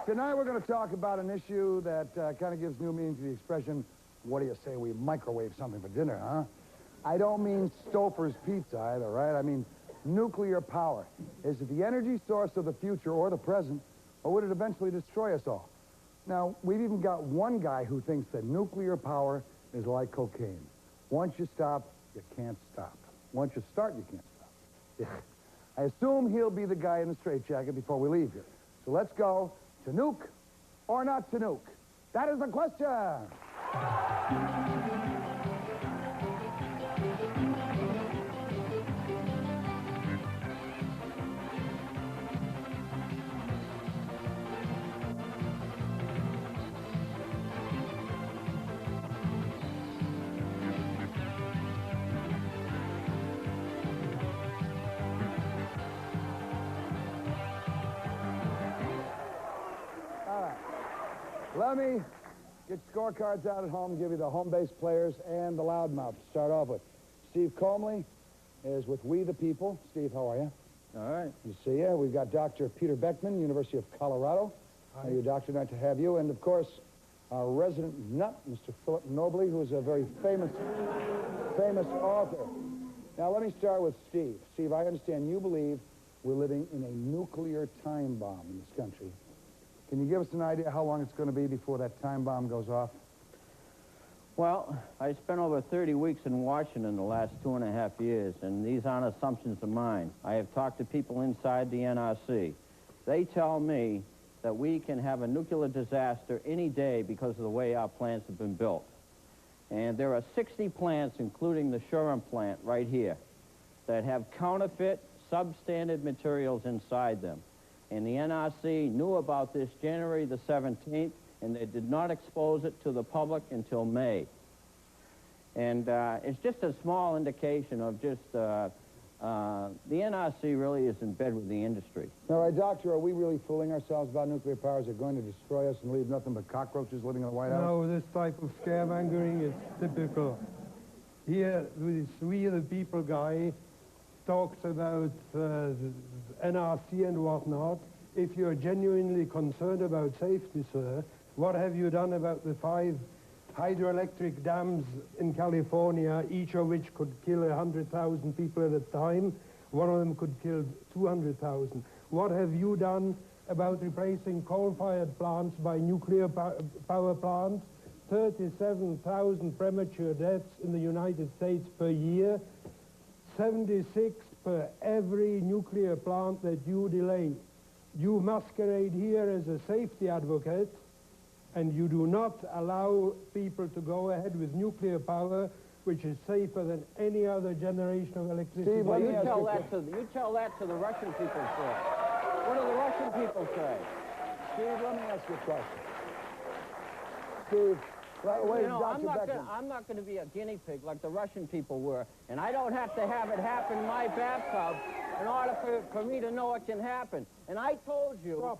Tonight we're going to talk about an issue that kind of gives new meaning to the expression, what do you say we microwave something for dinner, huh? I don't mean Stouffer's pizza either, right? I mean nuclear power. Is it the energy source of the future or the present, or would it eventually destroy us all? Now, we've even got one guy who thinks that nuclear power is like cocaine. Once you stop, you can't stop. Once you start, you can't stop. Yeah. I assume he'll be the guy in the straitjacket before we leave here. So let's go to nuke or not to nuke. That is the question. Let me get scorecards out at home and give you the home base players and the loudmouths to start off with. Steve Comley is with We the People. Steve, how are you? All right. Good to see you. We've got Dr. Peter Beckman, University of Colorado. Hi. You're Doctor, nice to have you. And, of course, our resident nut, Mr. Philip Nobley, who is a very famous author. Now, let me start with Steve. Steve, I understand you believe we're living in a nuclear time bomb in this country. Can you give us an idea how long it's going to be before that time bomb goes off? Well, I spent over 30 weeks in Washington the last 2.5 years, and these aren't assumptions of mine. I have talked to people inside the NRC. They tell me that we can have a nuclear disaster any day because of the way our plants have been built. And there are 60 plants, including the Shurham plant right here, that have counterfeit, substandard materials inside them. And the NRC knew about this January the 17th, and they did not expose it to the public until May. And it's just a small indication of just the NRC really is in bed with the industry. All right, Doctor, are we really fooling ourselves about nuclear power? Is it going to destroy us and leave nothing but cockroaches living in the White House? No, this type of scaremongering is typical. Here, this We the People guy talks about NRC and whatnot. If you're genuinely concerned about safety, sir, what have you done about the 5 hydroelectric dams in California, each of which could kill 100,000 people at a time? One of them could kill 200,000. What have you done about replacing coal-fired plants by nuclear power plants? 37,000 premature deaths in the United States per year. 76 per every nuclear plant that you delay. You masquerade here as a safety advocate, and you do not allow people to go ahead with nuclear power, which is safer than any other generation of electricity. Steve, Well, you tell that to the Russian people, sir. What do the Russian people say? Steve, let me ask you a question. Steve, wait, You know, Dr. I'm not going to be a guinea pig like the Russian people were, and I don't have to have it happen in my bathtub in order for me to know it can happen. And I told you, Stop.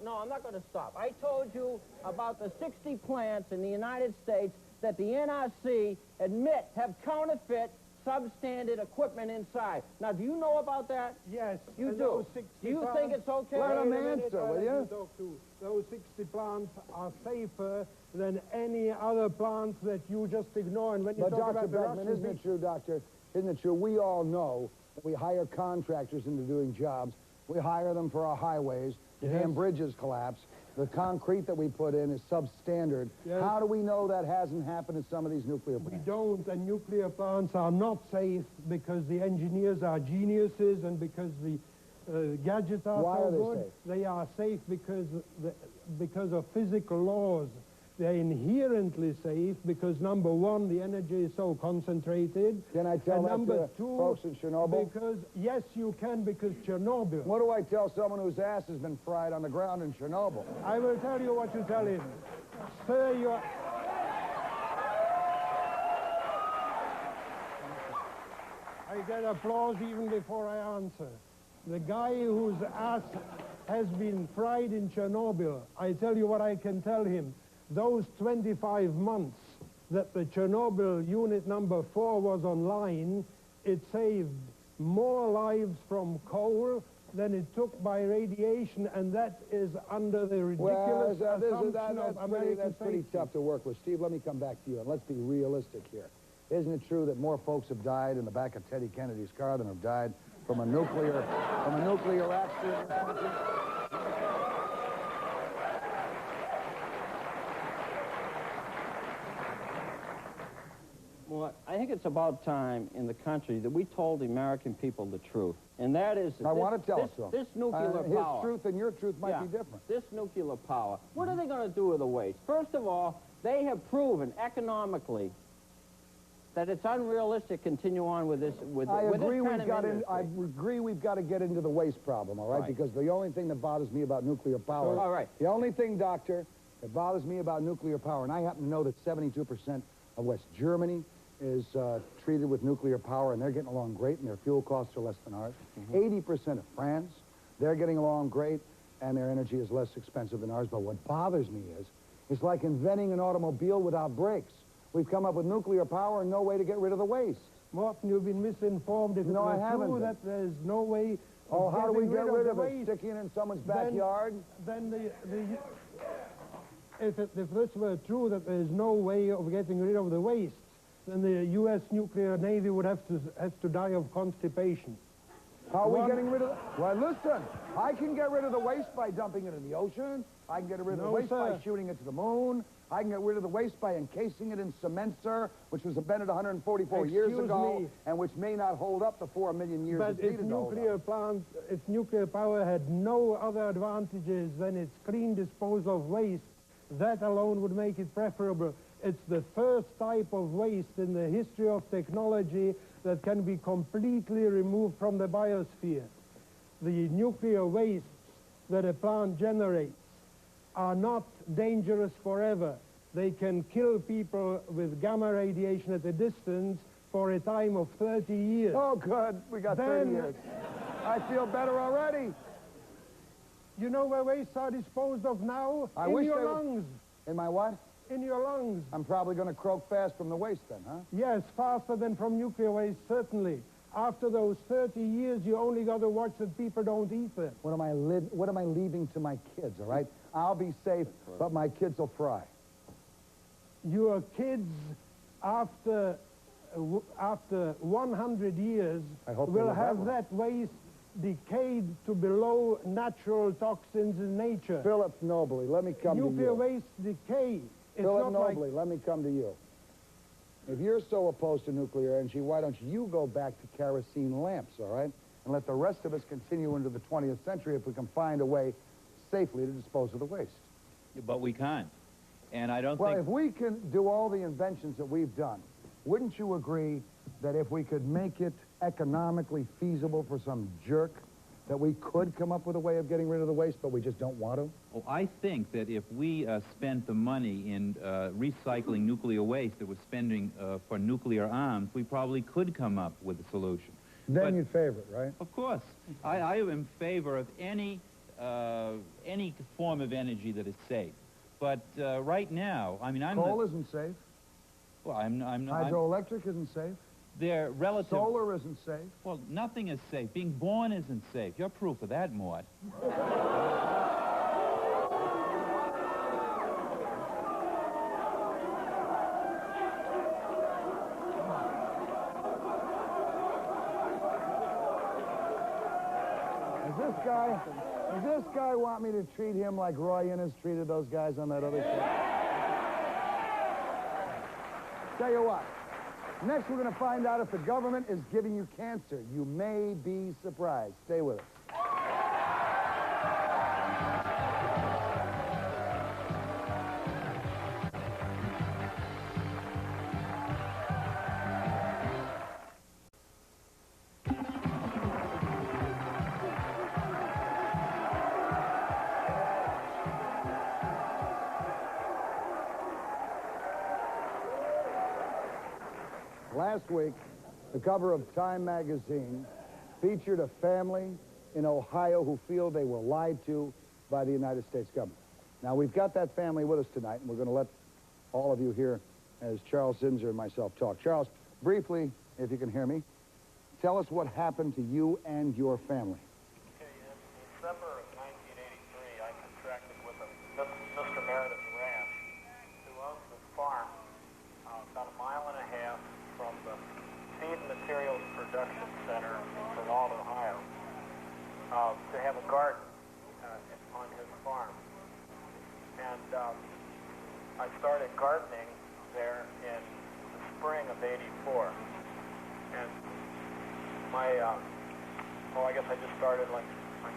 no, I'm not going to stop. I told you about the 60 plants in the United States that the NRC admit have counterfeit, substandard equipment inside. Now, do you know about that? Yes. You and do. those 60 Do you plants, think it's okay? Let him Wait a minute, answer, I'll will let you? talk too. Those 60 plants are safer than any other plants that you just ignore. And when you But talk Dr. about the Beckman, Russian isn't it true, Doctor? Isn't it true? We all know that we hire contractors into doing jobs. We hire them for our highways. The Yes. damn bridges collapse. The concrete that we put in is substandard. Yes. How do we know that hasn't happened in some of these nuclear We plants? don't, and nuclear plants are not safe because the engineers are geniuses and because the gadgets are Why so are they good. safe? They are safe because of physical laws. They're inherently safe because, number one, the energy is so concentrated. Can I tell and that number to the two, folks in Chernobyl? Because, yes, you can, because Chernobyl. What do I tell someone whose ass has been fried on the ground in Chernobyl? I will tell you what you tell him. Sir, you are... I get applause even before I answer. The guy whose ass has been fried in Chernobyl, I tell you what I can tell him. Those 25 months that the Chernobyl unit number 4 was online, it saved more lives from coal than it took by radiation, and that is under the ridiculous assumption of American that's pretty safety. tough to work with. Steve, let me come back to you, and let's be realistic here. Isn't it true that more folks have died in the back of Teddy Kennedy's car than have died from a nuclear accident? Well, I think it's about time in the country that we told the American people the truth. And that is... I want to tell it to them. This nuclear power... His truth and your truth might be different. This nuclear power, what are they going to do with the waste? First of all, they have proven economically that it's unrealistic to continue on with this I agree we've got to get into the waste problem, all right? Right. Because the only thing that bothers me about nuclear power... All right. The only thing, Doctor, that bothers me about nuclear power, and I happen to know that 72% of West Germany is treated with nuclear power, and they're getting along great, and their fuel costs are less than ours. 80% of France, they're getting along great, and their energy is less expensive than ours. But what bothers me is, it's like inventing an automobile without brakes. We've come up with nuclear power and no way to get rid of the waste. Morton, you've been misinformed. If No, it I were haven't true been. that there's no way Oh, how do we get rid of the it? waste, Sticking it in someone's then- backyard? Then if this were true that there's no way of getting rid of the waste, then the U.S. nuclear Navy would have to die of constipation. How are we getting rid of it? Well, listen, I can get rid of the waste by dumping it in the ocean. I can get rid of the No, waste by sir. shooting it to the moon. I can get rid of the waste by encasing it in cement, sir, which was invented 144 years Excuse ago, me. and which may not hold up the 4 million years But it's if needed to hold up. if nuclear power had no other advantages than its clean disposal of waste, that alone would make it preferable. It's the first type of waste in the history of technology that can be completely removed from the biosphere. The nuclear wastes that a plant generates are not dangerous forever. They can kill people with gamma radiation at a distance for a time of 30 years. Oh, good. We got 30 years. I feel better already. You know where wastes are disposed of now? I in wish your they were- lungs. In my what? In your lungs. I'm probably going to croak fast from the waste then, huh? Yes, faster than from nuclear waste, certainly. After those 30 years, you only got to watch that people don't eat them. What am I leaving to my kids, all right? I'll be safe, but my kids will fry. Your kids, after 100 years, I hope they will live have long. that waste decayed to below natural toxins in nature. Philip Nobley, let me come to you. Nuclear waste decay. It's Philip not Nobley, let me come to you. If you're so opposed to nuclear energy, why don't you go back to kerosene lamps, all right? And let the rest of us continue into the 20th century if we can find a way safely to dispose of the waste. But we can't. And I don't Well, think... if we can do all the inventions that we've done, wouldn't you agree that if we could make it economically feasible for some jerk, that we could come up with a way of getting rid of the waste, but we just don't want to? Oh, I think that if we spent the money in recycling nuclear waste that we're spending for nuclear arms, we probably could come up with a solution. Then But- you'd favor it, right? Of course. I am in favor of any form of energy that is safe. But right now, I mean, Coal isn't safe. Well, I'm not... Hydroelectric isn't safe. They're relative... Solar isn't safe. Well, nothing is safe. Being born isn't safe. You're proof of that, Mort. Does this guy want me to treat him like Roy Innes treated those guys on that other show? Tell you what, next we're going to find out if the government is giving you cancer. You may be surprised. Stay with us. Last week, the cover of Time magazine featured a family in Ohio who feel they were lied to by the United States government. Now, we've got that family with us tonight, and we're going to let all of you hear as Charles Zinser and myself talk. Charles, briefly, if you can hear me, tell us what happened to you and your family. Okay, production center for all Ohio, to have a garden on his farm. And I started gardening there in the spring of '84. And my, well, I guess I just started like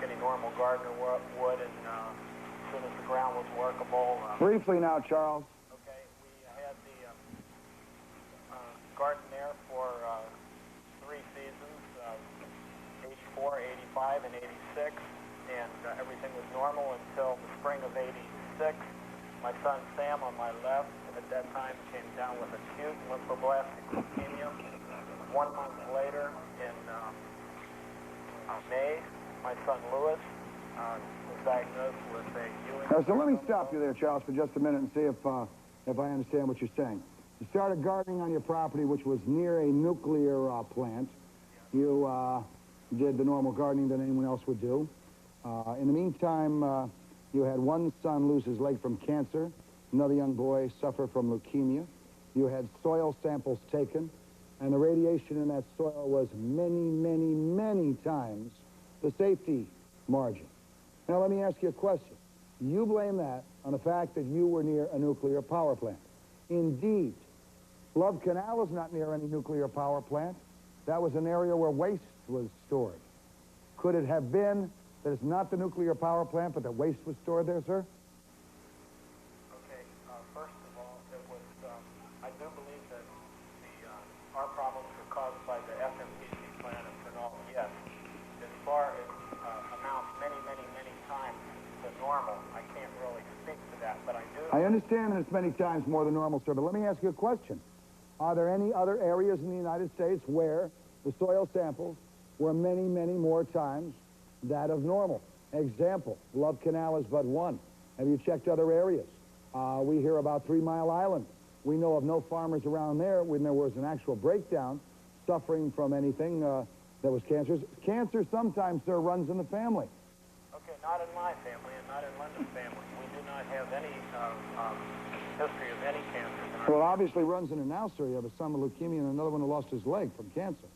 any normal gardener would, and as soon as the ground was workable. Briefly now, Charles. Okay, we had the garden there for 3 seasons, '84, '85, and '86, and everything was normal until the spring of '86. My son Sam on my left at that time came down with acute lymphoblastic leukemia. 1 month later, in May, my son Lewis was diagnosed with a Ewing. So let me stop you there, Charles, for just a minute and see if I understand what you're saying. You started gardening on your property, which was near a nuclear plant. You did the normal gardening that anyone else would do. In the meantime, you had one son lose his leg from cancer, another young boy suffer from leukemia. You had soil samples taken, and the radiation in that soil was many, many, many times the safety margin. Now, let me ask you a question. You blame that on the fact that you were near a nuclear power plant. Indeed, Love Canal is not near any nuclear power plant. That was an area where waste was stored. Could it have been that it's not the nuclear power plant, but that waste was stored there, sir? Okay, first of all, it was, I do believe that our problems were caused by the FMPC plant in Fernald, yes. As far as amounts many, many, many times the normal, I can't really speak to that, but I do. I understand that it's many times more than normal, sir, but let me ask you a question. Are there any other areas in the United States where the soil samples were many, many more times that of normal? Example, Love Canal is but one. Have you checked other areas? We hear about 3 Mile Island. We know of no farmers around there when there was an actual breakdown suffering from anything that was cancerous. Cancer sometimes, sir, runs in the family. Okay, not in my family and not in Linda's family. We do not have any history of any cancers in our Well, it obviously runs in an house, sir. You have a son with leukemia and another one who lost his leg from cancer.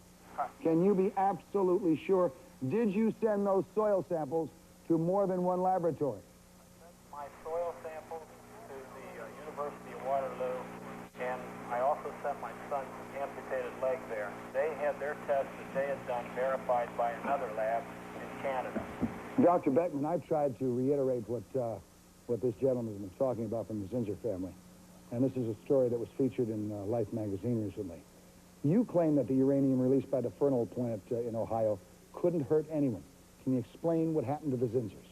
Can you be absolutely sure? Did you send those soil samples to more than one laboratory? I sent my soil samples to the University of Waterloo, and I also sent my son's amputated leg there. They had their tests that they had done verified by another lab in Canada. Dr. Beckman, I've tried to reiterate what this gentleman has been talking about from the Zinsser family. And this is a story that was featured in Life magazine recently. You claim that the uranium released by the Fernald plant in Ohio couldn't hurt anyone. Can you explain what happened to the Zinssers?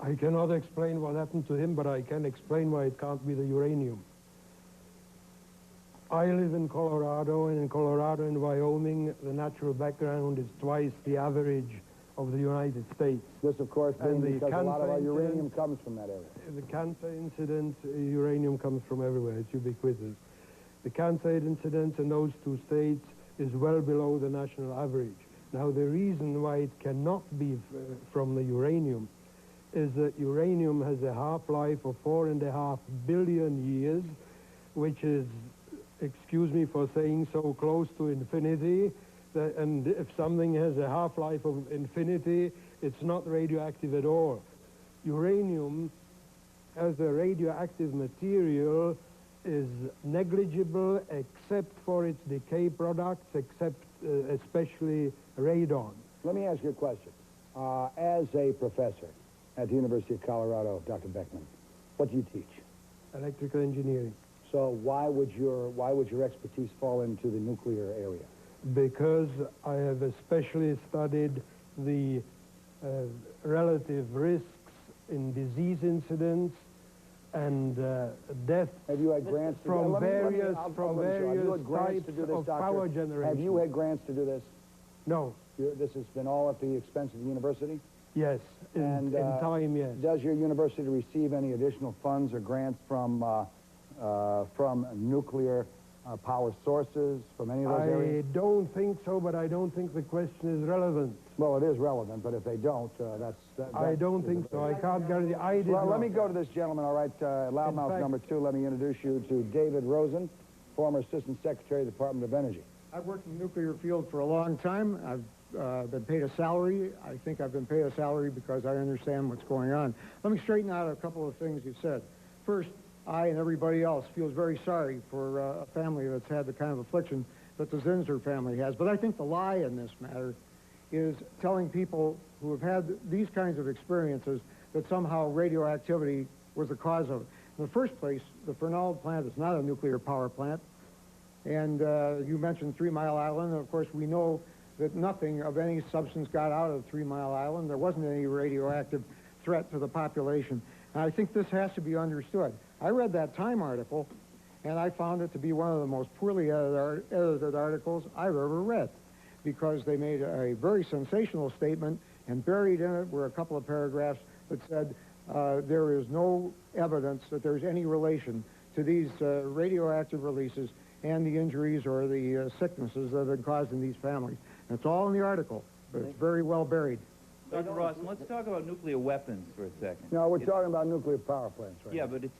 I cannot explain what happened to him, but I can explain why it can't be the uranium. I live in Colorado, and in Colorado and Wyoming, the natural background is twice the average of the United States. This, of course, being And the because a lot of our cancer uranium comes from that area. The cancer incidence, uranium comes from everywhere. It's ubiquitous. The cancer incidence in those 2 states is well below the national average. Now, the reason why it cannot be from the uranium is that uranium has a half-life of 4.5 billion years, which is, excuse me for saying so, close to infinity. And if something has a half-life of infinity, it's not radioactive at all. Uranium, as a radioactive material, is negligible except for its decay products, except especially radon. Let me ask you a question. As a professor at the University of Colorado, Dr. Beckman, what do you teach? Electrical engineering. So why would your expertise fall into the nuclear area? Because I have especially studied the relative risks in disease incidents and death. Have you had grants from various types to do this, of power generation? Have you had grants to do this? No. This has been all at the expense of the university? Yes, in time, yes. Does your university receive any additional funds or grants from nuclear power sources, from any of those areas? I don't think so, but I don't think the question is relevant. Well, it is relevant, but if they don't, I don't think so. I can't guarantee. I did Well, not. let me go to this gentleman, all right, loudmouth number 2. Let me introduce you to David Rosen, former Assistant Secretary of the Department of Energy. I've worked in the nuclear field for a long time. I've been paid a salary. I think I've been paid a salary because I understand what's going on. Let me straighten out a couple of things you said. First, I and everybody else feels very sorry for a family that's had the kind of affliction that the Zinsser family has. But I think the lie in this matter is telling people who have had these kinds of experiences that somehow radioactivity was the cause of it. In the first place, the Fernald plant is not a nuclear power plant. And you mentioned 3 Mile Island. Of course, we know that nothing of any substance got out of 3 Mile Island. There wasn't any radioactive threat to the population. And I think this has to be understood. I read that Time article, and I found it to be one of the most poorly edited articles I've ever read, because they made a very sensational statement, and buried in it were a couple of paragraphs that said there is no evidence that there's any relation to these radioactive releases and the injuries or the sicknesses that have been caused in these families. And it's all in the article, but it's very well buried. Dr. Rawson, let's talk about nuclear weapons for a second. No, we're talking about nuclear power plants right Yeah, now. but it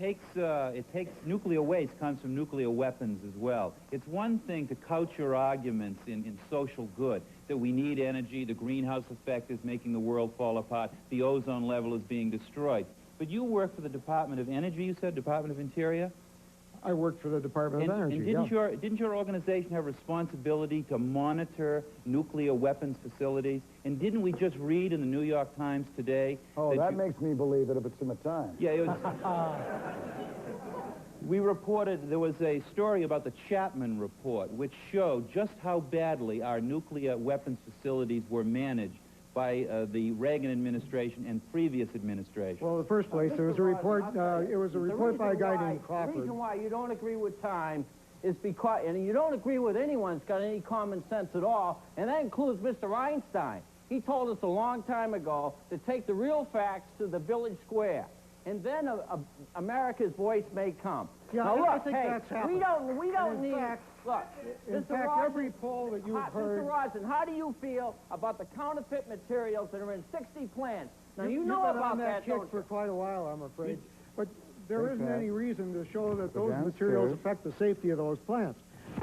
takes nuclear waste comes from nuclear weapons as well. It's one thing to couch your arguments in social good, that we need energy, the greenhouse effect is making the world fall apart, the ozone level is being destroyed. But you work for the Department of Energy, you said, Department of Interior? I worked for the Department of Energy, and didn't your organization have responsibility to monitor nuclear weapons facilities? And didn't we just read in the New York Times today? Oh, that makes me believe it if it's in the Times. Yeah, it was... We reported, there was a story about the Chapman Report, which showed just how badly our nuclear weapons facilities were managed by the Reagan administration and previous administrations. Well, in the first place, there was a report, it was a report by a guy named Crawford. The reason why you don't agree with Time is because, and you don't agree with anyone that's got any common sense at all, and that includes Mr. Einstein. He told us a long time ago to take the real facts to the village square, and then America's voice may come. Yeah, now, look, I think hey, that's happened. we don't need... Fact, look, in Mr. fact, Rosen, every poll that you've heard... Mr. Rosen, how do you feel about the counterfeit materials that are in 60 plants? Now, you You've know been about on that kick don't for you? quite a while, I'm afraid. But there isn't that. any reason to show that those downstairs. materials affect the safety of those plants.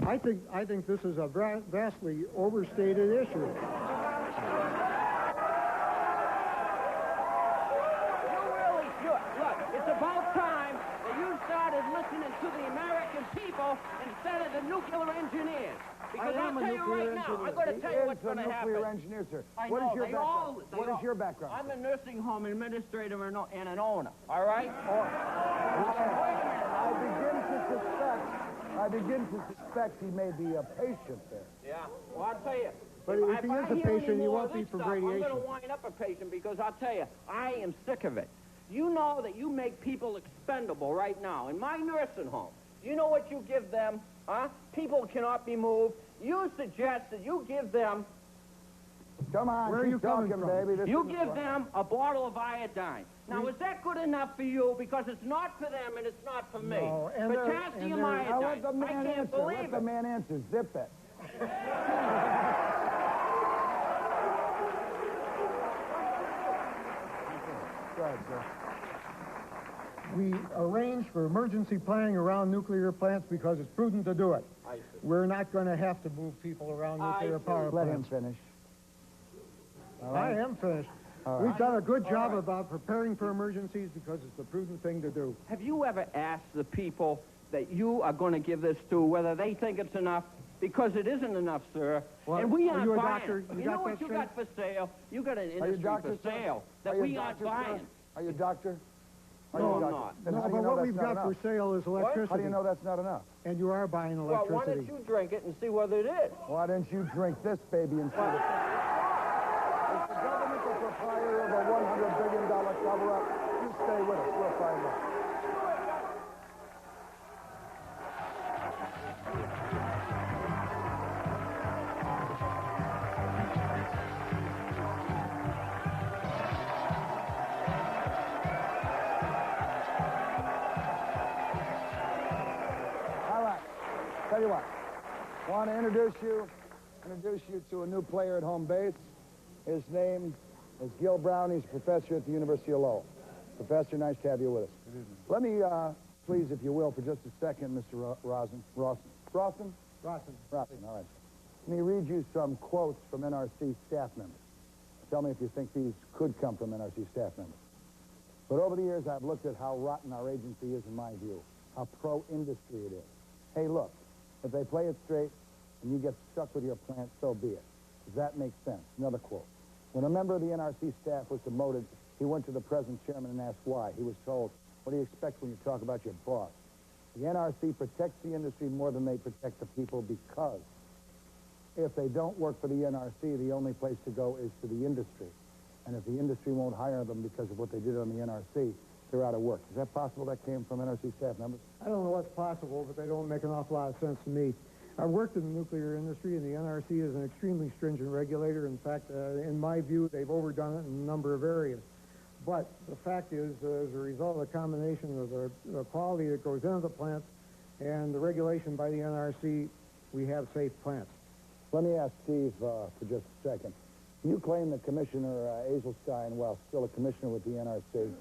I think this is a vastly overstated issue. Look, it's about time that you started listening to the American people instead of the nuclear engineers. Because I am I'll a tell you nuclear right now, I'm engineer. going to tell you what's He is going a to happen. nuclear engineer, sir. I What know, is your they background? all- they What is all- your background? I'm a nursing home administrator and an owner, all right? I begin to suspect he may be a patient there. Yeah, well, I'll tell you. But if he I is a hear any patient, he more won't of be this for stuff, I'm radiation. going to wind up a patient because I'll tell you, I am sick of it. You know that you make people expendable right now. In my nursing home, you know what you give them, huh? People cannot be moved. You suggest that you give them, Come on, Where are keep you coming talking, from? baby. This you isn't give fun. them a bottle of iodine. Now, is that good enough for you? Because it's not for them and it's not for me. No, and they're- Potassium and they're- Now let iodine. the I man can't answer. believe Let the it. man answer. Zip it. Go ahead, sir. We arrange for emergency planning around nuclear plants because it's prudent to do it. I see. We're not going to have to move people around nuclear power Let him plants. finish. All I right. am finished. All We've right. done a good job about preparing for emergencies because it's the prudent thing to do. Have you ever asked the people that you are going to give this to whether they think it's enough? Because it isn't enough, sir. What? And we Are aren't you a buying doctor? it. You You got know what that you straight? got for sale? You got an Are you a industry doctor, for sir? sale that Are you a we aren't doctor, sir? buying. Are you a doctor? Are No, you a I'm doctor? not. Then No, how do you but know what that's we've not got enough? for sale is electricity. How do you know that's not enough? And you are buying Well, why electricity. don't you drink it and see whether it is? Why don't you drink this baby and see what Is the government the proprietor of a $100 billion cover-up? You stay with us. We'll find out. All right. Tell you what. I want to introduce you to a new player at home base. His name is Gil Brown. He's a professor at the University of Lowell. Professor, nice to have you with us. Let me, please, if you will, for just a second, Mr. Rawson. All right. Let me read you some quotes from NRC staff members. Tell me if you think these could come from NRC staff members. But over the years, I've looked at how rotten our agency is in my view, how pro-industry it is. Hey, look, if they play it straight and you get stuck with your plant, so be it. Does that make sense? Another quote. When a member of the NRC staff was demoted, he went to the present chairman and asked why. He was told, what do you expect when you talk about your boss? The NRC protects the industry more than they protect the people because if they don't work for the NRC, the only place to go is to the industry. And if the industry won't hire them because of what they did on the NRC, they're out of work. Is that possible that came from NRC staff members? I don't know what's possible, but they don't make an awful lot of sense to me. I've worked in the nuclear industry, and the NRC is an extremely stringent regulator. In fact, in my view, they've overdone it in a number of areas. But the fact is, as a result of the combination of the quality that goes into the plants and the regulation by the NRC, we have safe plants. Let me ask Steve for just a second. You claim that Commissioner Azelstein, while still a commissioner with the NRC,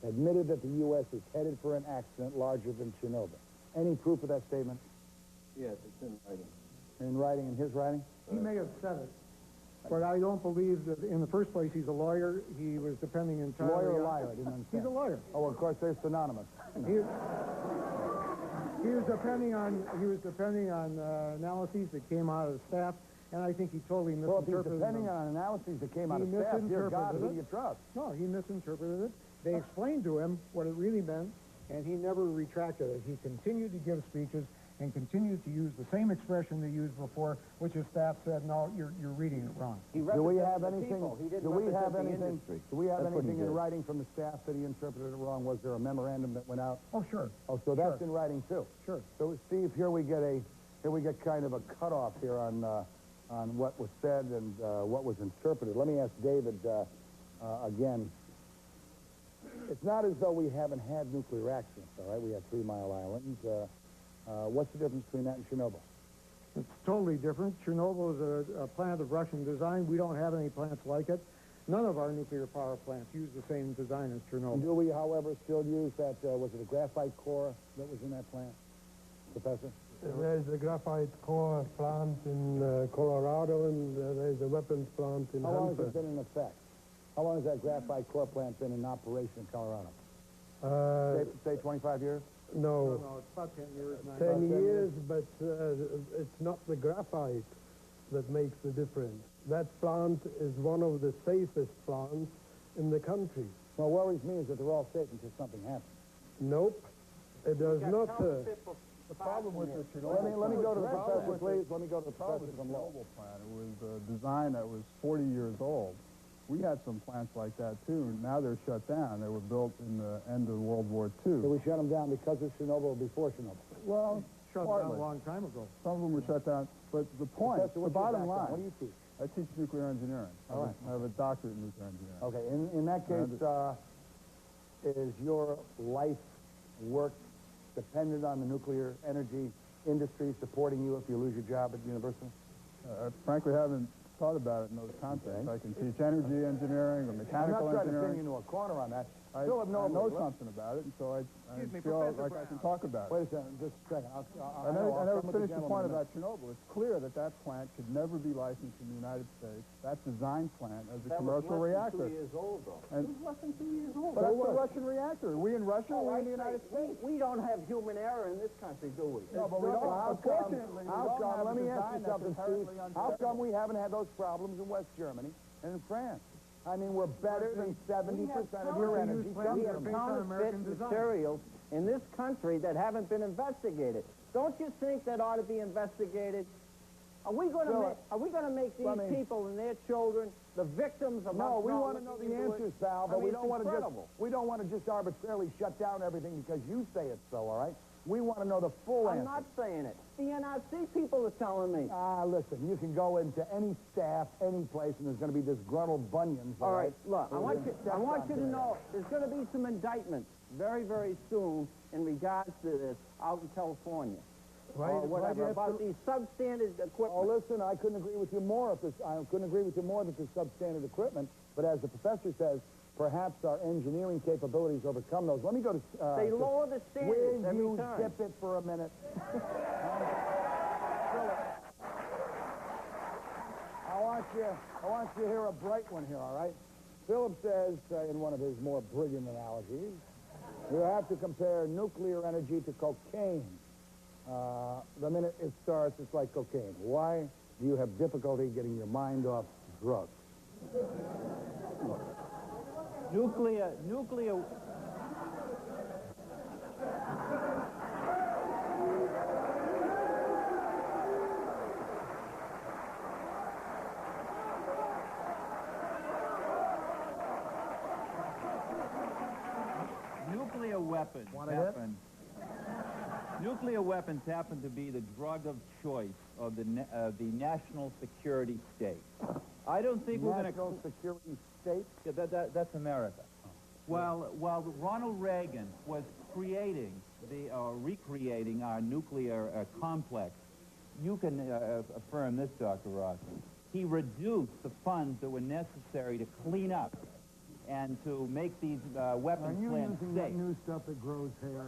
admitted that the U.S. is headed for an accident larger than Chernobyl. Any proof of that statement? Yes, it's in writing. In writing, in his writing? He may have said it, but I don't believe that, in the first place, he's a lawyer. He was depending entirely Lawyer or on... liar? I didn't understand. He's a lawyer. Oh, of course, they're synonymous. He was depending on analyses that came out of the staff, and I think he totally Well, if misinterpreted he's depending them. on analyses that came out He of staff, dear God, who do misinterpreted you it. trust? No, he misinterpreted it. They explained to him what it really meant, and he never retracted it. He continued to give speeches and continued to use the same expression they used before, which his staff said, no, you're reading it wrong. He Do we represented have the anything? people. He didn't Do we have represent the anything? industry. Do we have That's what he anything in did. writing from the staff that he interpreted it wrong? Was there a memorandum that went out? Oh, sure. Oh, so that's Sure. in writing too. Sure. So, Steve, here we get kind of a cutoff here on what was said and what was interpreted. Let me ask David again. It's not as though we haven't had nuclear accidents, all right? We had 3 Mile Island. What's the difference between that and Chernobyl? It's totally different. Chernobyl is a plant of Russian design. We don't have any plants like it. None of our nuclear power plants use the same design as Chernobyl. Do we, however, still use that, was it a graphite core that was in that plant, Professor? There's a graphite core plant in Colorado, and there's a weapons plant in How long has Hanford. it been in effect? How long has that graphite core plant been in operation in Colorado? Say 25 years? No, No, it's about 10 years. 10 years, but it's not the graphite that makes the difference. That plant is one of the safest plants in the country. What worries me is that they're all safe until something happens. Nope, it does not. The problem with the Chernobyl Let me go to the plant- professor, please. Let me go to the The problem professor with the from Lowell. Chernobyl plant, it was a design that was 40 years old. We had some plants like that, too. Now they're shut down. They were built in the end of World War II. Did we shut them down because of Chernobyl or before Chernobyl? Well, Shut down partly. a long time ago. Some of them were shut down. But the point, Professor, the what's your bottom background? line, What do you teach? I teach nuclear engineering. All right. I have a doctorate in nuclear engineering. Okay, in that case, is your life work dependent on the nuclear energy industry supporting you if you lose your job at the university? I frankly haven't thought about it in those contexts. Okay. I can teach energy engineering or I'm mechanical not trying to pin engineering. you into a corner on that. I Philip know Noble, something about it, and so I Excuse me, feel Professor like I can talk about it. Wait a second, just a second. I never finished the point about Chernobyl. It's clear that that plant could never be licensed in the United States. That design plant as a commercial reactor. That was less than 2 years old, though. And- It was less than 2 years old. But that's a Russian reactor. Are we in Russia or we in the United States? We don't have human error in this country, do we? No, but we don't. Unfortunately, we How don't come, have let a me ask design you that's something, Steve. inherently How come unstable. we haven't had those problems in West Germany and in France? I mean, we're better than 70% of your energy plants comes that are from based on Counterfeit American design. materials in this country that haven't been investigated. Don't you think that ought to be investigated? Are we going to make these let me- people and their children the victims of No, us we not want to know looking the into it? answers, Sal, I but we mean, don't it's want to incredible. just arbitrarily shut down everything because you say it's so, all right? We want to know the full I'm answer. not saying it. The NRC people are telling me. Listen, you can go into any staff, any place, and there's going to be disgruntled bunions. All right, look, I We're want gonna you check to on know there's going to be some indictments very, very soon in regards to this out in California. Or whatever, about these substandard equipment. Oh, listen, I couldn't agree with you more that there's substandard equipment, but as the professor says, perhaps our engineering capabilities overcome those. Let me go to... They lower the standards Will every you time. zip it for a minute? want you to hear a bright one here, all right? Philip says, in one of his more brilliant analogies, you have to compare nuclear energy to cocaine. The minute it starts, it's like cocaine. Why do you have difficulty getting your mind off drugs? Nuclear... Nuclear weapons Nuclear weapons happen to be the drug of choice of the national security state. I don't think we're going to... National security state? Yeah, that's America. While Ronald Reagan was creating recreating our nuclear complex, you can affirm this, Dr. Ross, he reduced the funds that were necessary to clean up and to make these weapons plants safe. That new stuff that grows hair?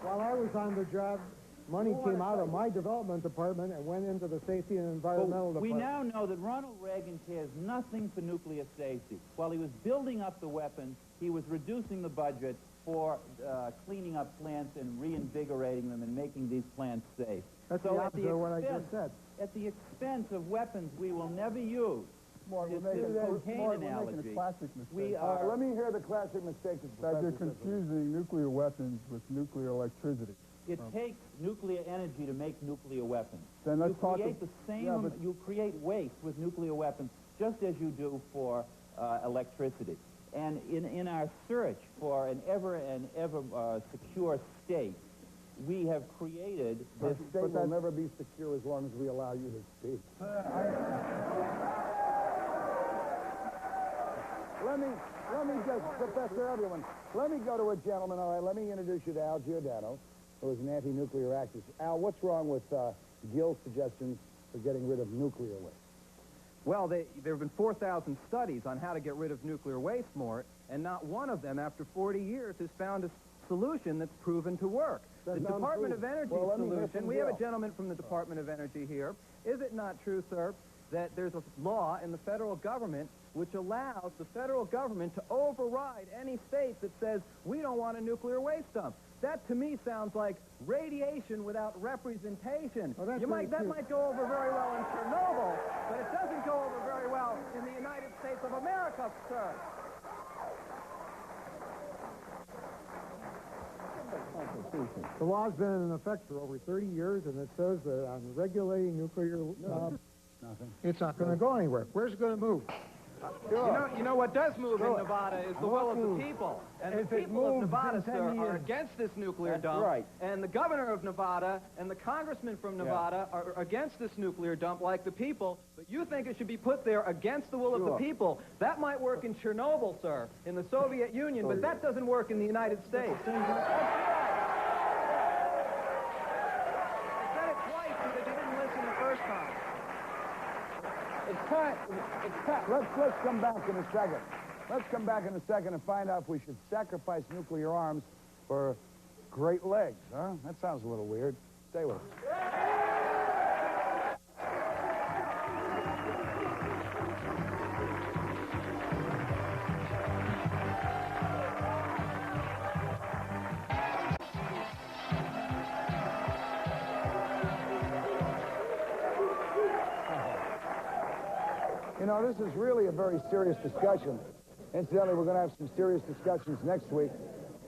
While I was on the job, money came out of my development department and went into the safety and environmental We department. now know that Ronald Reagan cares nothing for nuclear safety. While he was building up the weapons, he was reducing the budget for cleaning up plants and reinvigorating them and making these plants safe. That's so the opposite of what I just said. At the expense of weapons we will never use. Morton, It's this cocaine we're making analogy. a classic mistake. We All right, are... let me hear the classic mistake That you're confusing nuclear weapons with nuclear electricity. It takes nuclear energy to make nuclear weapons. Then let's talk create the same... Yeah, but- you create waste with nuclear weapons just as you do for electricity. And in our search for an ever secure state, we have created this... The state will never be secure as long as we allow you to speak. Let me just, Professor Everyone, let me go to a gentleman, all right, let me introduce you to Al Giordano, who is an anti-nuclear activist. Al, what's wrong with Gil's suggestions for getting rid of nuclear waste? Well, there have been 4,000 studies on how to get rid of nuclear waste, Mort, and not one of them, after 40 years, has found a solution that's proven to work. The Department of Energy solution, we have a gentleman from the Department of Energy here. Is it not true, sir, that there's a law in the federal government which allows the federal government to override any state that says, we don't want a nuclear waste dump? That, to me, sounds like radiation without representation. Oh, that might go over very well in Chernobyl, but it doesn't go over very well in the United States of America, sir. The law's been in effect for over 30 years, and it says that on regulating nuclear... Nothing. It's not going to go anywhere. Where's it going to move? You know what does move in Nevada is the will of the people. And the people of Nevada, sir, are against this nuclear dump. Right. And the governor of Nevada and the congressman from Nevada are against this nuclear dump like the people. But you think it should be put there against the will of the people. That might work in Chernobyl, sir, in the Soviet Union, but that doesn't work in the United States. I said it twice because you didn't listen the first time. It's time. Let's come back in a second. Let's come back in a second and find out if we should sacrifice nuclear arms for great legs, huh? That sounds a little weird. Stay with us. You know, this is really a very serious discussion. Incidentally, we're going to have some serious discussions next week.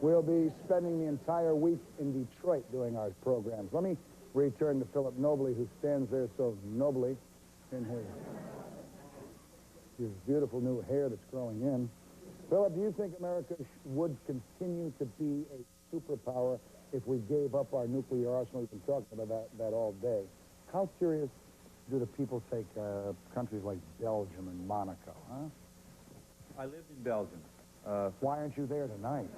We'll be spending the entire week in Detroit doing our programs. Let me return to Philip Nobley, who stands there so nobly in his beautiful new hair that's growing in. Philip, do you think America would continue to be a superpower if we gave up our nuclear arsenal? We've been talking about that all day. How serious do the people take countries like Belgium and Monaco, huh? I lived in Belgium. Why aren't you there tonight?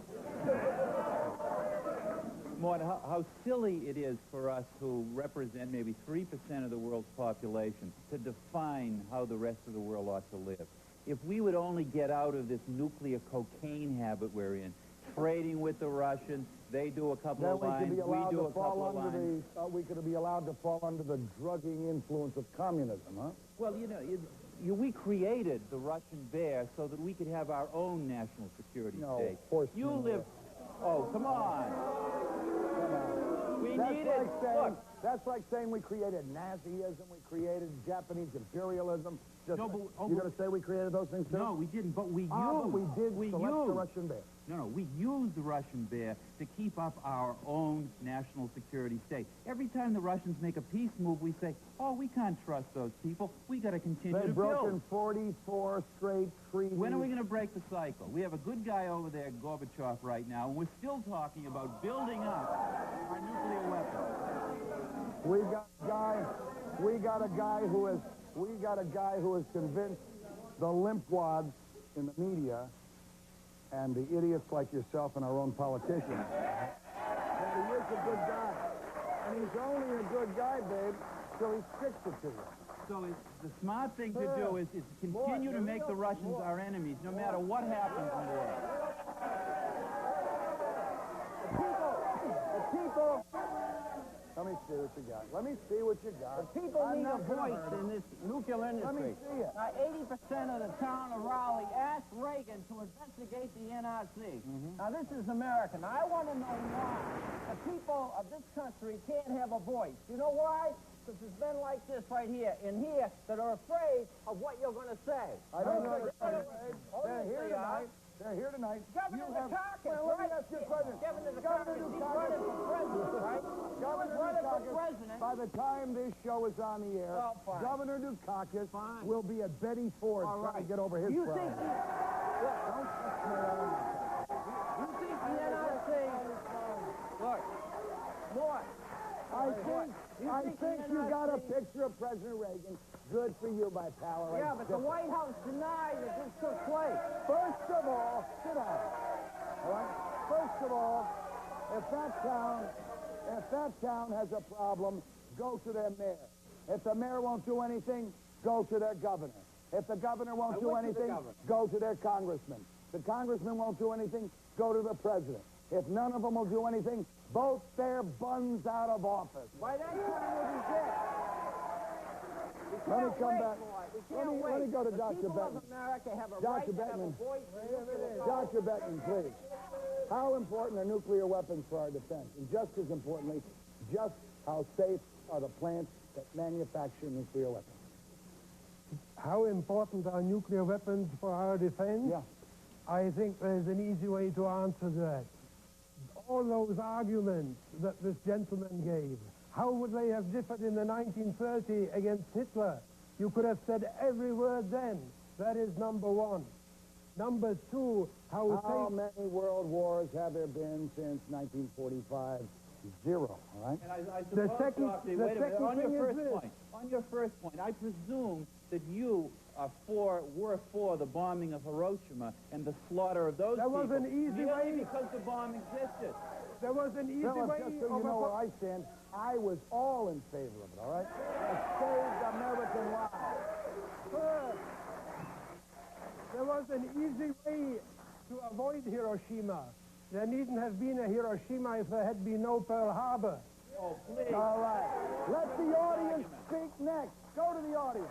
Morton, how silly it is for us who represent maybe 3% of the world's population to define how the rest of the world ought to live. If we would only get out of this nuclear cocaine habit we're in, trading with the Russians. They do a couple Then of lines. We do a couple of lines. We could be allowed to fall under the drugging influence of communism, huh? Well, we created the Russian bear so that we could have our own national security state. Of course You live... Oh, come on. We needed... Look. That's like saying we created Nazism, we created Japanese imperialism. Just, No, but... you're going to say we created those things too? No, we didn't, but we used... But we did select the Russian bear. No, we used the Russian bear to keep up our own national security state. Every time the Russians make a peace move, we say, oh, we can't trust those people. We got to continue to They've build. broken 44 straight treaties. When are we going to break the cycle? We have a good guy over there, Gorbachev, right now, and we're still talking about building up our nuclear weapons. We got a guy who has convinced the limpwads in the media and the idiots like yourself and our own politicians that he is a good guy. And he's only a good guy, babe, till he sticks it to you. So the smart thing to do is continue to make the Russians our enemies, no matter what happens in the world. The people... Let me see what you got. Let me see what you got. The people need a voice in this nuclear industry. Let me see it. Now, 80% of the town of Raleigh asked Reagan to investigate the NRC. Now, this is America. Now, I want to know why the people of this country can't have a voice. You know why? Because there's men like this right here, in here, that are afraid of what you're going to say. I don't know. They're here tonight. They're here tonight. Governor Dukakis, well, let me ask you a question. Governor Dukakis, he's running for president, right? Governor Dukakis, by the time this show is on the air, Governor Dukakis will be at Betty Ford trying to get over his problem. You think the NRC... Look, Mort. I think you got a picture of President Reagan. Good for you, my pal. Yeah, but the White House denied that this took place. First of all, sit down. All right? First of all, if that town has a problem, go to their mayor. If the mayor won't do anything, go to their governor. If the governor won't do anything, go to their congressman. The congressman won't do anything, go to the president. If none of them will do anything, vote their buns out of office. By that time, we'll be dead. Let me come back. Let me go to Dr. Beckman. Dr. Beckman. Dr. Beckman, please. How important are nuclear weapons for our defense? And just as importantly, just how safe are the plants that manufacture nuclear weapons? How important are nuclear weapons for our defense? Yeah. I think there's an easy way to answer that. All those arguments that this gentleman gave, how would they have differed in the 1930 against Hitler? You could have said every word then. That is number one. Number two, how many world wars have there been since 1945? Zero, all right? And I suppose, wait a minute, on your first point, I presume that you were for the bombing of Hiroshima and the slaughter of those people. There was an easy way. Because the bomb existed. There was an easy way. Just so you know where I stand, I was all in favor of it, all right? It saved American lives. There was an easy way to avoid Hiroshima. There needn't have been a Hiroshima if there had been no Pearl Harbor. Oh, please. All right. Let the audience speak next. Go to the audience.